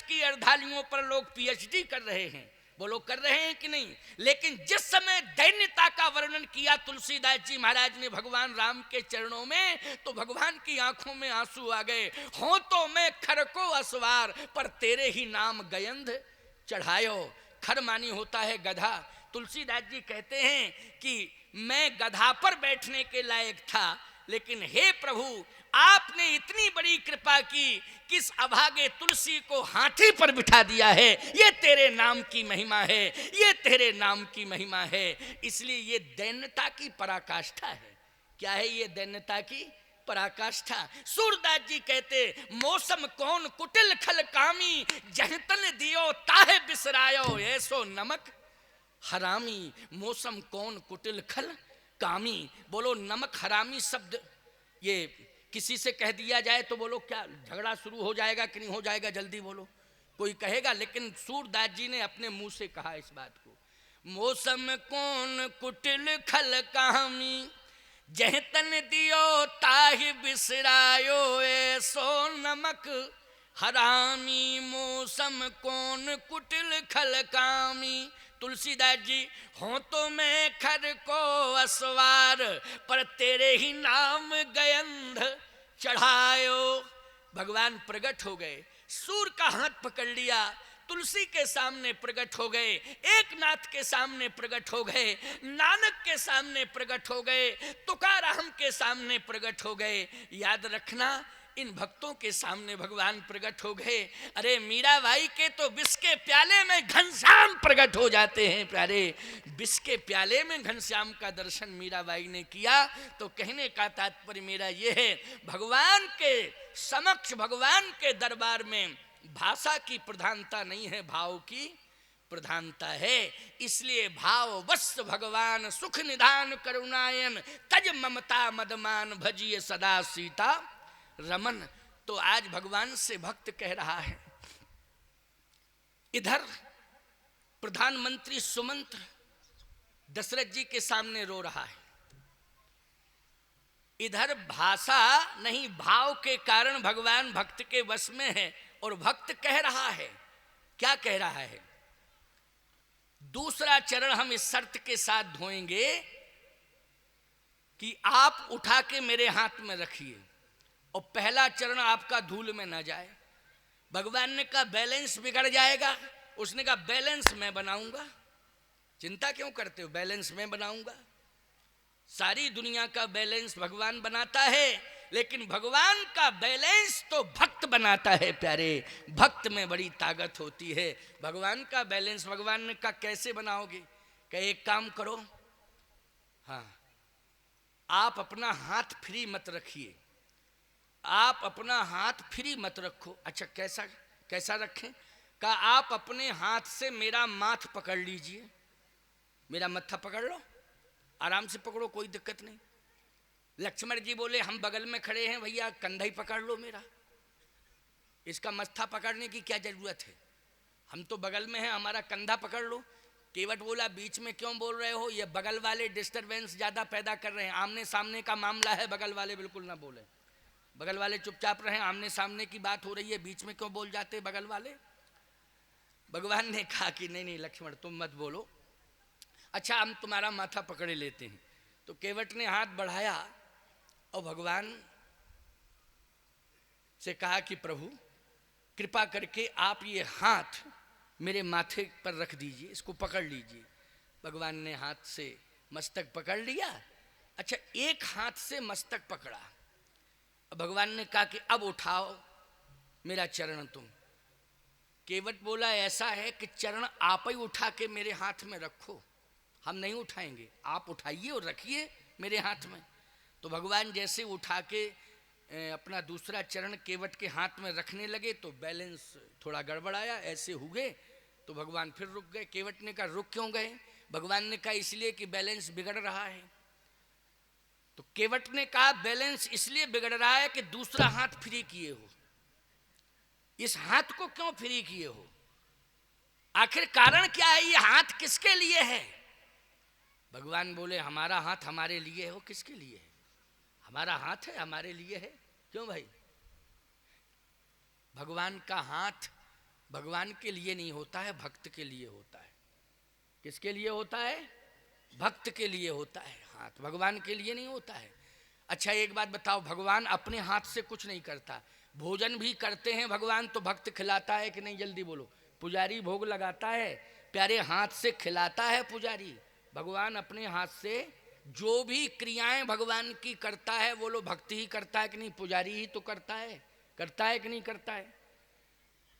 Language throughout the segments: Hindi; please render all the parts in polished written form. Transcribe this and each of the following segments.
की अर्धांगियों पर लोग पीएचडी कर रहे हैं, वो लोग कर रहे हैं कि नहीं। लेकिन जिस समय दैन्यता का वर्णन किया तुलसीदास जी महाराज ने भगवान राम के चरणों में, तो भगवान की आंखों में आंसू आ गए। हो तो मैं खर को असवार, पर तेरे ही नाम गयंध चढ़ायो। खर मानी होता है गधा। तुलसीदास जी कहते हैं कि मैं गधा पर बैठने के लायक था, लेकिन हे प्रभु आपने इतनी बड़ी कृपा की कि इस अभागे तुलसी को हाथी पर बिठा दिया है। ये तेरे नाम की महिमा है, ये तेरे नाम की महिमा है। इसलिए ये दैन्यता की पराकाष्ठा है। क्या है ये दैन्यता की पराकाष्ठा? सूरदास जी कहते मौसम कौन कुटिल खल कामी, जहतन दियो ताहे बिसरायो, ऐसो नमक हरामी। मौसम कौन कुटिल खल कामी, बोलो नमक हरामी शब्द ये किसी से कह दिया जाए तो बोलो क्या झगड़ा शुरू हो जाएगा कि नहीं हो जाएगा? जल्दी बोलो, कोई कहेगा। लेकिन सूरदास जी ने अपने मुंह से कहा इस बात को। मौसम कौन कुटिल खल कामी, जहतन दियो ताहि बिसरायो, ऐसो नमक हरामी। मौसम कौन कुटिल खल कामी। तुलसीदास जी हो तो मैं खर को असवार, पर तेरे ही नाम गयंध चढ़ायो। भगवान प्रकट हो गए, सूर का हाथ पकड़ लिया, तुलसी के सामने प्रकट हो गए, एक नाथ के सामने प्रकट हो गए, नानक के सामने प्रकट हो गए, तुकाराम के सामने प्रकट हो गए। याद रखना इन भक्तों के सामने भगवान प्रकट हो गए। अरे मीराबाई के तो विष के प्याले में घनश्याम प्रकट हो जाते हैं प्यारे। विष के प्याले में घनश्याम का दर्शन मीराबाई ने किया। तो कहने का तात्पर्य मेरा यह है, भगवान के समक्ष, भगवान के दरबार में भाषा की प्रधानता नहीं है, भाव की प्रधानता है। इसलिए भाव वश भगवान सुख निधान करुणायन, तज ममता मदमान भजिए सदा सीता रमन। तो आज भगवान से भक्त कह रहा है, इधर प्रधानमंत्री सुमंत दशरथ जी के सामने रो रहा है, इधर भाषा नहीं भाव के कारण भगवान भक्त के वश में है। और भक्त कह रहा है, क्या कह रहा है? दूसरा चरण हम इस शर्त के साथ धोएंगे कि आप उठा के मेरे हाथ में रखिए, और पहला चरण आपका धूल में ना जाए। भगवान ने कहा बैलेंस बिगड़ जाएगा, उसने कहा बैलेंस मैं बनाऊंगा। चिंता क्यों करते हो, बैलेंस मैं बनाऊंगा। सारी दुनिया का बैलेंस भगवान बनाता है, लेकिन भगवान का बैलेंस तो भक्त बनाता है प्यारे। भक्त में बड़ी ताकत होती है। भगवान का बैलेंस भगवान ने कहा कैसे बनाओगे? कहा एक काम करो, हाँ आप अपना हाथ फ्री मत रखिए, आप अपना हाथ फ्री मत रखो। अच्छा कैसा कैसा रखें? कहा आप अपने हाथ से मेरा माथ पकड़ लीजिए, मेरा मत्था पकड़ लो, आराम से पकड़ो, कोई दिक्कत नहीं। लक्ष्मण जी बोले हम बगल में खड़े हैं भैया, कंधा ही पकड़ लो मेरा, इसका मत्था पकड़ने की क्या जरूरत है, हम तो बगल में हैं, हमारा कंधा पकड़ लो। केवट बोला बीच में क्यों बोल रहे हो, ये बगल वाले डिस्टरबेंस ज्यादा पैदा कर रहे हैं, आमने सामने का मामला है, बगल वाले बिल्कुल ना बोले, बगल वाले चुपचाप रहे, आमने सामने की बात हो रही है, बीच में क्यों बोल जाते बगल वाले। भगवान ने कहा कि नहीं नहीं लक्ष्मण तुम मत बोलो, अच्छा हम तुम्हारा माथा पकड़े लेते हैं। तो केवट ने हाथ बढ़ाया और भगवान से कहा कि प्रभु कृपा करके आप ये हाथ मेरे माथे पर रख दीजिए, इसको पकड़ लीजिए। भगवान ने हाथ से मस्तक पकड़ लिया। अच्छा एक हाथ से मस्तक पकड़ा, भगवान ने कहा कि अब उठाओ मेरा चरण तुम। केवट बोला ऐसा है कि चरण आप ही उठा के मेरे हाथ में रखो, हम नहीं उठाएंगे, आप उठाइए और रखिए मेरे हाथ में। तो भगवान जैसे उठा के अपना दूसरा चरण केवट के हाथ में रखने लगे तो बैलेंस थोड़ा गड़बड़ाया, ऐसे हुए तो भगवान फिर रुक गए। केवट ने कहा रुक क्यों गए? भगवान ने कहा इसलिए कि बैलेंस बिगड़ रहा है। तो केवट ने कहा बैलेंस इसलिए बिगड़ रहा है कि दूसरा हाथ फ्री किए हो, इस हाथ को क्यों फ्री किए हो, आखिर कारण क्या है, ये हाथ किसके लिए है? भगवान बोले हमारा हाथ हमारे लिए हो, किसके लिए है? हमारा हाथ है हमारे लिए है। क्यों भाई? भगवान का हाथ भगवान के लिए नहीं होता है, भक्त के लिए होता है। किसके लिए होता है? भक्त के लिए होता है हाथ, भगवान के लिए नहीं होता है। अच्छा एक बात बताओ, भगवान अपने हाथ से कुछ नहीं करता, भोजन भी करते हैं भगवान तो भक्त खिलाता है कि नहीं? जल्दी बोलो। पुजारी भोग लगाता है, प्यारे हाथ से खिलाता है पुजारी। भगवान अपने हाथ से जो भी क्रियाएं भगवान की करता है वो लो भक्त ही करता है कि नहीं? पुजारी ही तो करता है कि नहीं करता है?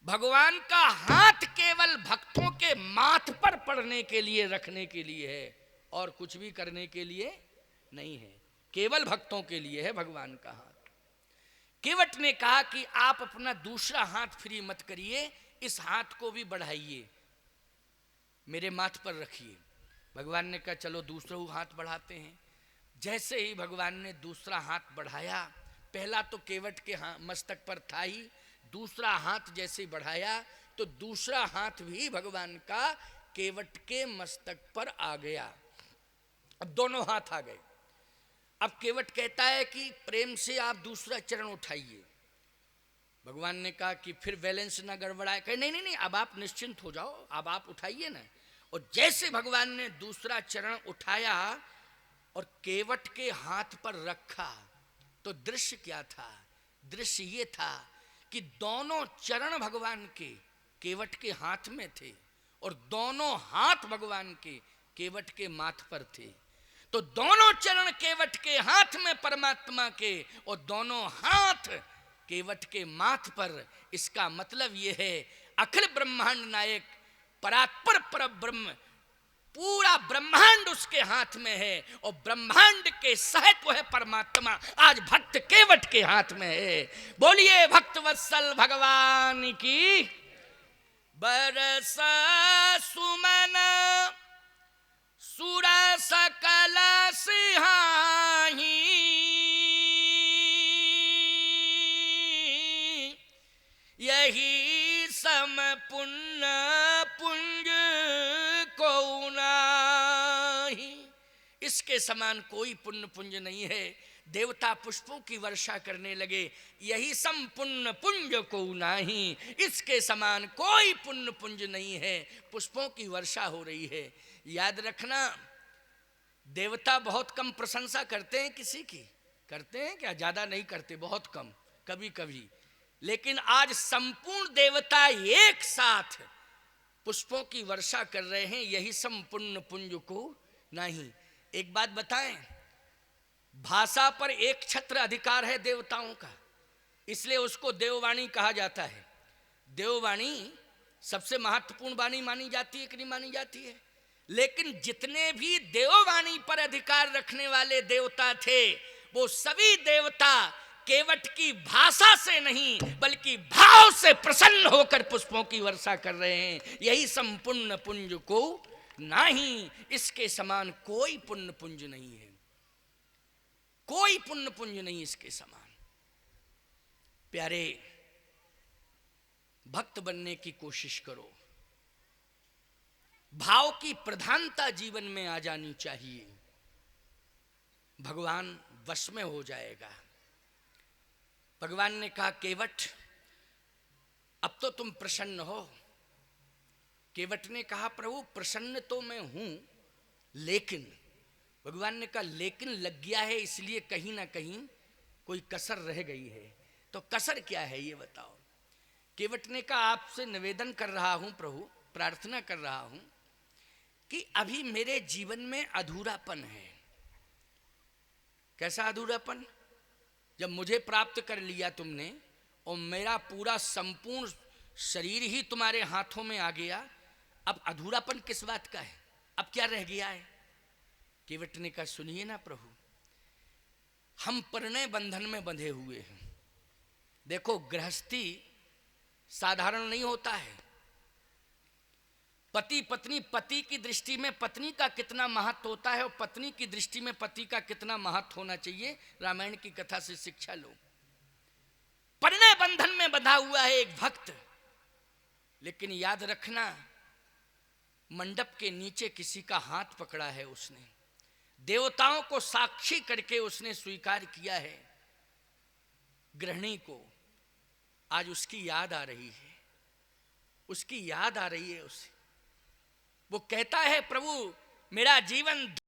भगवान का हाथ केवल भक्तों के माथ पर पड़ने के लिए, रखने के लिए है, और कुछ भी करने के लिए नहीं है, केवल भक्तों के लिए है भगवान का हाथ। केवट ने कहा कि आप अपना दूसरा हाथ फ्री मत करिए, इस हाथ को भी बढ़ाइए, मेरे माथ पर रखिए। भगवान ने कहा चलो दूसरा हाथ बढ़ाते हैं। जैसे ही भगवान ने दूसरा हाथ बढ़ाया, पहला तो केवट के मस्तक पर था ही, दूसरा हाथ जैसे बढ़ाया तो दूसरा हाथ भी भगवान का केवट के मस्तक पर आ गया। अब दोनों हाथ आ गए। अब केवट कहता है कि प्रेम से आप दूसरा चरण उठाइए। भगवान ने कहा कि फिर बैलेंस ना गड़बड़ाए। कहे नहीं नहीं नहीं, अब आप निश्चिंत हो जाओ, अब आप उठाइए ना। और जैसे भगवान ने दूसरा चरण उठाया और केवट के हाथ पर रखा तो दृश्य क्या था? दृश्य ये था कि दोनों चरण भगवान के केवट के हाथ में थे और दोनों हाथ भगवान के केवट के माथ पर थे। तो दोनों चरण केवट के हाथ में परमात्मा के और दोनों हाथ केवट के माथ पर। इसका मतलब यह है अखिल ब्रह्मांड नायक परात्पर परब्रह्म, पूरा ब्रह्मांड उसके हाथ में है और ब्रह्मांड के सहित वो है परमात्मा, आज भक्त केवट के हाथ में है। बोलिए भक्त वत्सल भगवान की। बरसा सुमन सुर सकल सिहाही, यही सम पुण्य पुंज को नाही। इसके समान कोई पुण्य पुंज नहीं है। देवता पुष्पों की वर्षा करने लगे, यही संपुण्य पुंज को नाही, इसके समान कोई पुण्य पुंज नहीं है। पुष्पों की वर्षा हो रही है। याद रखना, देवता बहुत कम प्रशंसा करते हैं किसी की, करते हैं क्या? ज्यादा नहीं करते, बहुत कम, कभी कभी। लेकिन आज संपूर्ण देवता एक साथ पुष्पों की वर्षा कर रहे हैं, यही संपूर्ण पुंज को नहीं। एक बात बताएं, भाषा पर एक छत्र अधिकार है देवताओं का, इसलिए उसको देववाणी कहा जाता है। देववाणी सबसे महत्वपूर्ण वाणी मानी जाती है कि नहीं मानी जाती है? लेकिन जितने भी देववाणी पर अधिकार रखने वाले देवता थे, वो सभी देवता केवट की भाषा से नहीं बल्कि भाव से प्रसन्न होकर पुष्पों की वर्षा कर रहे हैं। यही संपूर्ण पुंज को नहीं, इसके समान कोई पुण्य पुंज नहीं है, कोई पुण्य पुंज नहीं इसके समान। प्यारे, भक्त बनने की कोशिश करो, भाव की प्रधानता जीवन में आ जानी चाहिए, भगवान वश में हो जाएगा। भगवान ने कहा केवट अब तो तुम प्रसन्न हो। केवट ने कहा प्रभु प्रसन्न तो मैं हूं, लेकिन भगवान ने कहा लेकिन लग गया है, इसलिए कहीं ना कहीं कोई कसर रह गई है। तो कसर क्या है ये बताओ। केवट ने कहा आपसे निवेदन कर रहा हूं प्रभु, प्रार्थना कर रहा हूं कि अभी मेरे जीवन में अधूरापन है। कैसा अधूरापन? जब मुझे प्राप्त कर लिया तुमने और मेरा पूरा संपूर्ण शरीर ही तुम्हारे हाथों में आ गया, अब अधूरापन किस बात का है? अब क्या रह गया है? केवट ने कहा सुनिए ना प्रभु, हम परिणय बंधन में बंधे हुए हैं। देखो गृहस्थी साधारण नहीं होता है। पति पत्नी, पति की दृष्टि में पत्नी का कितना महत्व होता है और पत्नी की दृष्टि में पति का कितना महत्व होना चाहिए, रामायण की कथा से शिक्षा लो। परिणय बंधन में बंधा हुआ है एक भक्त, लेकिन याद रखना मंडप के नीचे किसी का हाथ पकड़ा है उसने, देवताओं को साक्षी करके उसने स्वीकार किया है। गृहिणी को आज उसकी याद आ रही है, उसकी याद आ रही है उसे। वो कहता है प्रभु मेरा जीवन